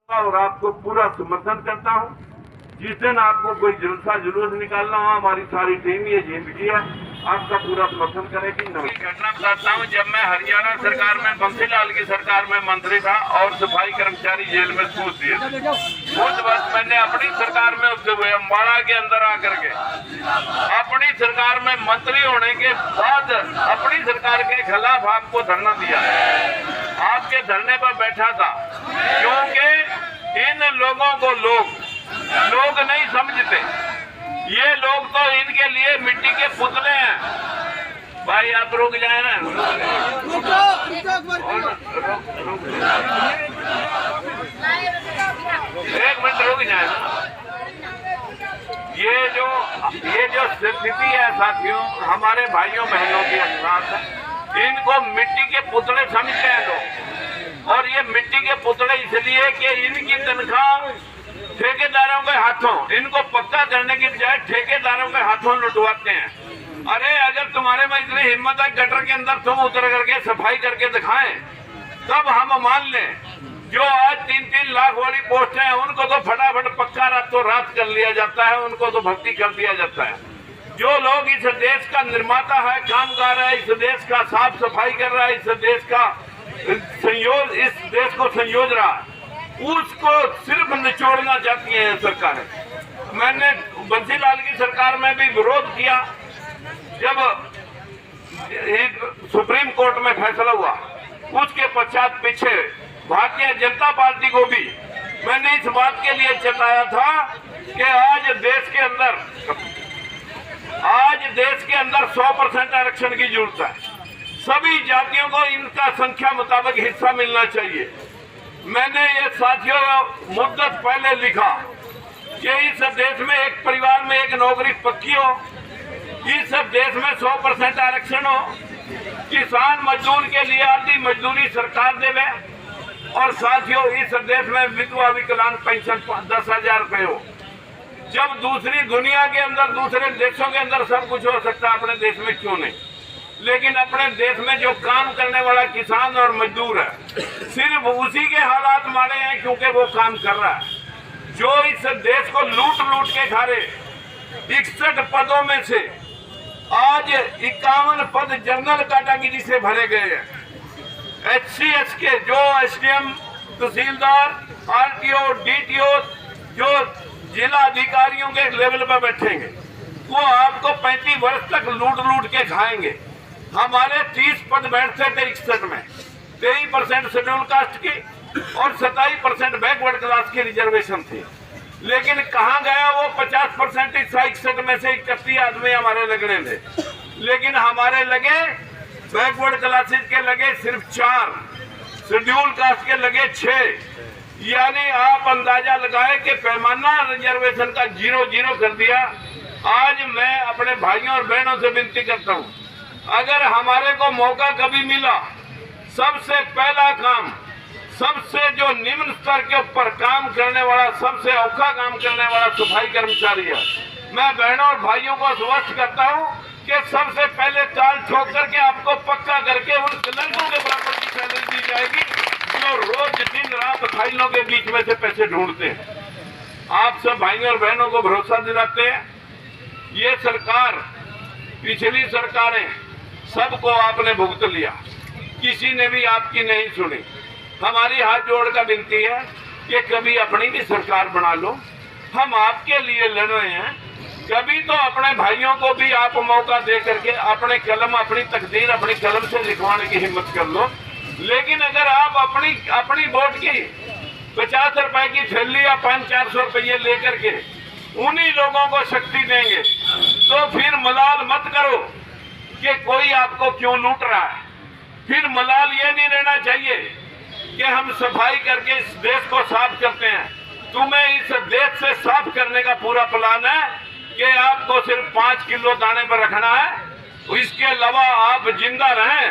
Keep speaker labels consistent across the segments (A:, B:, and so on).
A: और आपको पूरा समर्थन करता हूँ। जिस दिन आपको कोई जुलूस निकालना हो, हमारी सारी टीम ये जिंदगी है, आपका पूरा समर्थन करेगी। घटना बताता हूँ, जब मैं हरियाणा सरकार में बंसीलाल की सरकार में मंत्री था और सफाई कर्मचारी जेल में सूद दिए, उस वक्त मैंने अपनी सरकार में उससे हुए अम्बाड़ा के अंदर आकर के अपनी सरकार में मंत्री होने के बाद अपनी सरकार के खिलाफ आपको धरना दिया। आपके धरने पर बैठा था क्योंकि इन लोगों को लोग नहीं समझते। ये लोग तो इनके लिए मिट्टी के पुतले हैं। भाई आप रुक जाए ना, एक मिनट रुक जाए ना। ये जो स्थिति है साथियों, हमारे भाइयों बहनों की अनुसार है, इनको मिट्टी के पुतले समझते हैं लोग। और ये मिट्टी के पुतले इसलिए कि इनकी तनख्वाह ठेकेदारों के हाथों, इनको पक्का करने की बजाय ठेकेदारों के हाथों लुटवाते हैं। अरे अगर तुम्हारे में इतनी हिम्मत है, गटर के अंदर तुम उतर करके सफाई करके दिखाएं, तब हम मान लें। जो आज 3-3 लाख वाली पोस्टें हैं, उनको तो फटाफट पक्का रातों रात कर लिया जाता है, उनको तो भर्ती कर दिया जाता है। जो लोग इस देश का निर्माता है, कामगार है, इस देश का साफ सफाई कर रहा है, इस देश को संयोज रहा है, उसको सिर्फ निचोड़ना चाहती है सरकार। मैंने बंसीलाल की सरकार में भी विरोध किया। जब सुप्रीम कोर्ट में फैसला हुआ, उसके पश्चात पीछे भारतीय जनता पार्टी को भी मैंने इस बात के लिए चेताया था कि आज देश के अंदर 100% आरक्षण की जरूरत है। सभी जातियों को इनका संख्या मुताबिक हिस्सा मिलना चाहिए। मैंने ये साथियों मुद्दत पहले लिखा कि इस देश में एक परिवार में एक नौकरी पक्की हो, इस देश में 100% आरक्षण हो, किसान मजदूर के लिए आधी मजदूरी सरकार देवे, और साथियों इस देश में विधवा विकलांग पेंशन 10,000 रुपये हो। जब दूसरी दुनिया के अंदर, दूसरे देशों के अंदर सब कुछ हो सकता है, अपने देश में क्यों नहीं? लेकिन अपने देश में जो काम करने वाला किसान और मजदूर है, सिर्फ उसी के हालात मारे हैं क्योंकि वो काम कर रहा है। जो इस देश को लूट के खा रहे, 61 पदों में से आज 51 पद जनरल कैटेगरी से भरे गए हैं। HCS के जो SDM, तहसीलदार, RTO, DTO, जो जिला अधिकारियों के लेवल पर बैठेंगे, वो आपको 35 वर्ष तक लूट के खाएंगे। हमारे 30 पद बैठते थे 61 में, 23% शेड्यूल कास्ट की और 27% बैकवर्ड क्लास की रिजर्वेशन थी। लेकिन कहाँ गया वो 50% 61 में से 31 आदमी हमारे लगने थे। लेकिन हमारे लगे, बैकवर्ड क्लासेज के लगे सिर्फ 4, शेड्यूल कास्ट के लगे 6। यानी आप अंदाजा लगाए कि पैमाना रिजर्वेशन का 0 कर दिया। आज मैं अपने भाइयों और बहनों से विनती करता हूँ, अगर हमारे को मौका कभी मिला, सबसे पहला काम, सबसे जो निम्न स्तर के ऊपर काम करने वाला, सबसे औखा काम करने वाला सफाई कर्मचारी है। मैं बहनों और भाइयों को आश्वस्त करता हूँ कि सबसे पहले ताल ठोक करके आपको पक्का करके उन क्लर्कों के बराबर की सैलरी दी जाएगी जो रोज दिन रात फाइलों के बीच में से पैसे ढूंढते हैं। आप सब भाइयों और बहनों को भरोसा दिलाते हैं, ये सरकार, पिछली सरकारें सबको आपने भुगत लिया, किसी ने भी आपकी नहीं सुनी। हमारी हाथ जोड़कर विनती है कि कभी अपनी भी सरकार बना लो। हम आपके लिए लड़ रहे हैं, कभी तो अपने भाइयों को भी आप मौका दे करके अपने कलम, अपनी तकदीर अपनी कलम से लिखवाने की हिम्मत कर लो। लेकिन अगर आप अपनी वोट की 50 रुपए की थैली या 500-400 रुपये लेकर के उन्हीं लोगों को शक्ति देंगे, तो फिर मलाल मत करो कि कोई आपको क्यों लूट रहा है। फिर मलाल ये नहीं रहना चाहिए कि हम सफाई करके इस देश को साफ करते हैं। तुम्हें इस देश से साफ करने का पूरा प्लान है कि आपको सिर्फ 5 किलो दाने पर रखना है। इसके अलावा आप जिंदा रहें,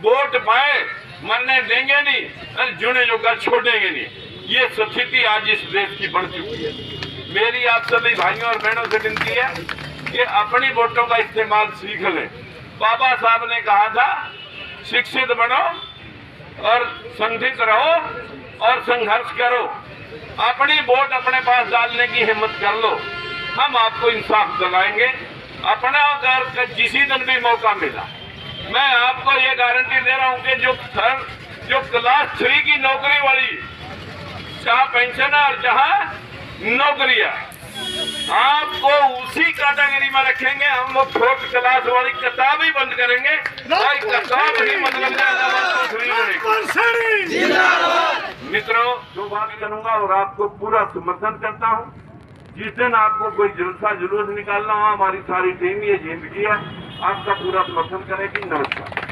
A: वोट पाए, मरने देंगे नहीं, जुड़े जोगा छोड़ेंगे नहीं। ये स्थिति आज इस देश की बन चुकी है। मेरी आप सभी भाइयों और बहनों से विनती है कि अपनी वोटों का इस्तेमाल सीख लें। बाबा साहब ने कहा था, शिक्षित बनो और संगठित रहो और संघर्ष करो। अपनी वोट अपने पास डालने की हिम्मत कर लो, हम आपको इंसाफ दिलाएंगे। अपना अगर किसी दिन भी मौका मिला, मैं आपको ये गारंटी दे रहा हूं कि जो क्लास 3 की नौकरी वाली जहां पेंशन है और जहां नौकरी है, आपको उसी कैटेगरी में रखेंगे। हम वो 4th क्लास वाली किताब ही बंद करेंगे, किताब ही मतलब मित्रों, जो बात करूंगा और आपको पूरा समर्थन करता हूं। जिस दिन आपको कोई जलसा जुलूस निकालना हो, हमारी सारी टीम ये जिम्मेदारी है, आपका पूरा समर्थन करेगी। नमस्कार।